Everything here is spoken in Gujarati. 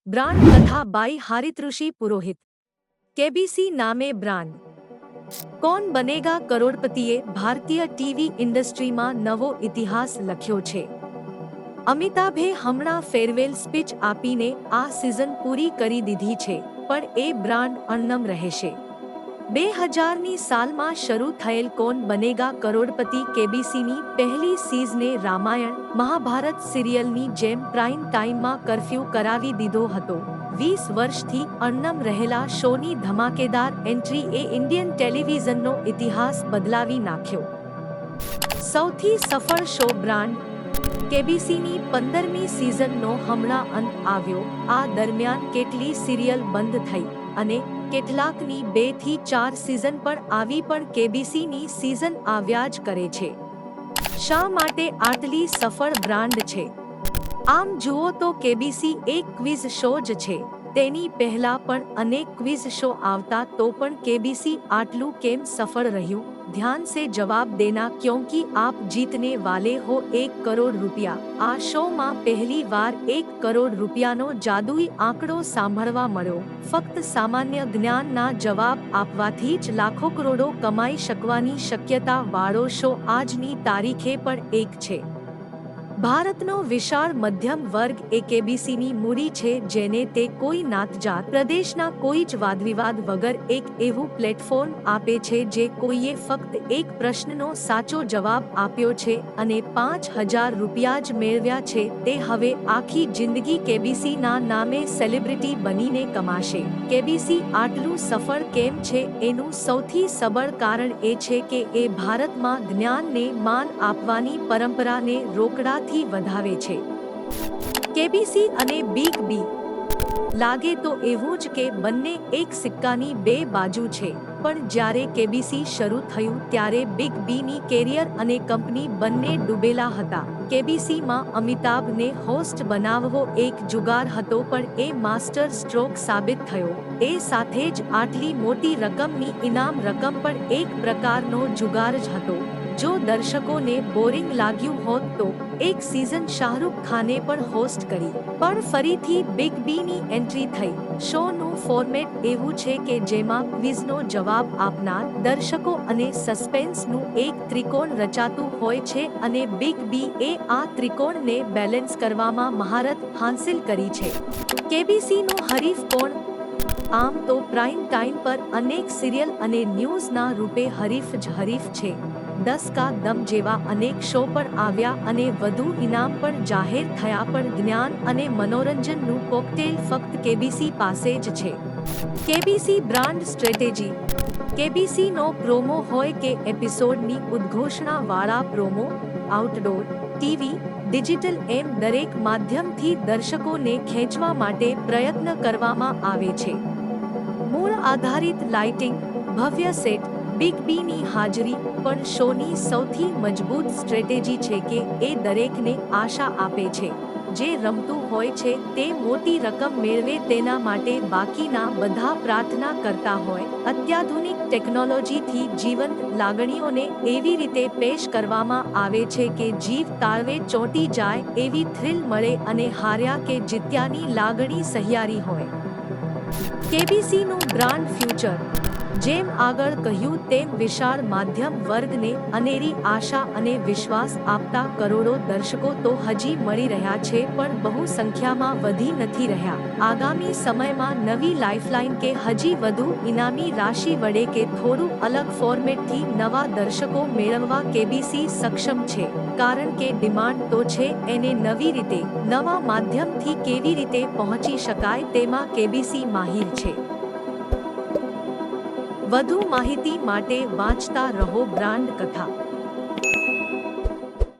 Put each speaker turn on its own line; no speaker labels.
ब्रांड कथा बाई हारितऋषि पुरोहित। केबीसी नामे ब्रांड। કોણ બનેગા કરોડપતિએ ભારતીય ટીવી ઇન્ડસ્ટ્રીમાં નવો ઇતિહાસ લખ્યો છે। અમિતાભે હમણાં ફેરવેલ સ્પીચ આપીને આ સિઝન પૂરી કરી દીધી છે, પણ એ બ્રાન્ડ અણનમ રહેશે। 2000ની સાલમાં શરૂ થયેલ કોણ બનેગા કરોડપતિ કેબીસીની પહેલી સિઝને રામાયણ મહાભારત સિરિયલની જેમ પ્રાઇમ ટાઈમમાં કર્ફ્યુ કરાવી દીધો હતો। 20 વર્ષથી અણનમ રહેલા શોની ધમાકેદાર એન્ટ્રી એ ઇન્ડિયન ટેલિવિઝનનો ઇતિહાસ બદલાવી નાખ્યો। સૌથી સફળ શો બ્રાન્ડ। કેબીસીની 15મી સિઝનનો હમણાં અંત આવ્યો। આ દરમિયાન કેટલી સિરિયલ બંધ થઈ અને કેટલાકની 2 થી 4 સિઝન પણ આવી, પણ કેબીસીની સિઝન આવ્યા જ કરે છે। શા માટે આટલી સફળ બ્રાન્ડ છે? આમ જુઓ તો કેબીસી એક ક્વિઝ શો જ છે। તેની પહેલા પણ અનેક ક્વિઝ શો આવતા, તો પણ કેબીસી આટલું કેમ સફળ રહ્યું? ध्यान से जवाब देना, क्योंकि आप जीतने वाले हो 1 करोड़ रुपया। आ शो में पहली वार 1 करोड़ रुपयानो जादुई आंकड़ो सांभळवा मळ्यो। फक्त सामान्य ज्ञान ना जवाब आपवाथी ज लाखो करोड़ो कमाई शकवानी शक्यता वाळो शो आजनी तारीखे पण एक छे। ભારતનો વિશાળ મધ્યમ વર્ગ એ કેબીસીની મૂડી છે, જેને તે કોઈ નાતજાત પ્રદેશના કોઈ જ વાદવિવાદ વગર એક એવું પ્લેટફોર્મ આપે છે જે કોઈએ ફક્ત એક પ્રશ્નનો સાચો જવાબ આપ્યો છે અને 5000 રૂપિયા જ મેળવ્યા છે, તે હવે આખી જિંદગી કેબીસીના નામે સેલિબ્રિટી બનીને કમાશે। કેબીસી આટલું સફળ કેમ છે એનું સૌથી સબળ કારણ એ છે કે એ ભારતમાં જ્ઞાનને માન આપવાની પરંપરાને રોકડા થી વધાવે છે। કેબીસી અને બિગ બી લાગે તો એવું જ કે બંને એક સિક્કાની 2 બાજુ છે, પણ જ્યારે કેબીસી શરૂ થયું ત્યારે બિગ બીની કેરિયર અને કંપની બંને ડૂબેલા હતા। કેબીસીમાં અમિતાભને હોસ્ટ બનાવવો એક જુગાર હતો, પણ એ માસ્ટર સ્ટ્રોક સાબિત થયો। એ સાથે જ આટલી મોટી રકમની ઇનામ રકમ પણ એક પ્રકારનો જુગાર જ હતો। જો દર્શકોને બોરિંગ લાગ્યું હોત તો એક સિઝન શાહરૂખ ખાને પણ હોસ્ટ કરી, પણ ફરીથી બિગ બીની એન્ટ્રી થઈ। શોનું ફોર્મેટ એવું છે કે જેમાં ક્વિઝનો જવાબ આપનાર દર્શકો અને સસ્પેન્સનું એક ત્રિકોણ રચાતું હોય છે અને બિગ બી એ આ ત્રિકોણને બેલેન્સ કરવામાં મહારત હાંસિલ કરી છે। કેબીસીનું હરીફ કોણ? આમ તો પ્રાઇમ ટાઈમ પર અનેક સિરિયલ અને ન્યૂઝના રૂપે હરીફ જ હરીફ છે। 10 કા દમ જેવા અનેક શો પણ આવ્યા અને વધુ ઇનામ પણ જાહેર થયા, પણ જ્ઞાન અને મનોરંજનનું કોકટેલ ફક્ત કેબીસી પાસે જ છે। KBC brand strategy. કેબીસીનો પ્રોમો હોય કે એપિસોડની ઉદ્ઘોષણા વાળા પ્રોમો, આઉટડોર, ટીવી, ડિજિટલ એમ દરેક માધ્યમથી દર્શકોને ખેંચવા માટે પ્રયત્ન કરવામાં આવે છે। મૂળ આધારિત લાઇટિંગ, ભવ્ય સેટ, બિગ બીની હાજરી પણ શોની સૌથી મજબૂત સ્ટ્રેટેજી છે કે એ દરેકને આશા આપે છે। જે રમતું હોય છે તે મોટી રકમ મેળવે તેના માટે બાકીના બધા પ્રાર્થના કરતા હોય। અત્યાધુનિક ટેકનોલોજીથી જીવંત લાગણીઓને એવી રીતે પેશ કરવામાં આવે છે કે જીવ તાળવે ચોંટી જાય એવી થ્રિલ મળે અને હાર્યા કે જીત્યાની લાગણી સહિયારી હોય। કેબીસીનું બ્રાન્ડ ફ્યુચર। જેમ આગળ કહ્યું તેમ વિશાળ માધ્યમ વર્ગને અનેરી આશા અને વિશ્વાસ આપતા કરોડો દર્શકો તો હજી મળી રહ્યા છે, પણ બહુ સંખ્યામાં વધી નથી રહ્યા। આગામી સમયમાં નવી લાઇફલાઇન કે હજી વધુ ઇનામી રાશિ વડે કે થોડું અલગ ફોર્મેટથી નવા દર્શકો મેળવવા કેબીસી સક્ષમ છે, કારણ કે ડિમાન્ડ તો છે, એને નવી રીતે નવા માધ્યમથી કેવી રીતે પહોંચી શકાય તેમાં કેબીસી માહિર છે। વધુ માહિતી માટે વાંચતા રહો બ્રાન્ડ કથા।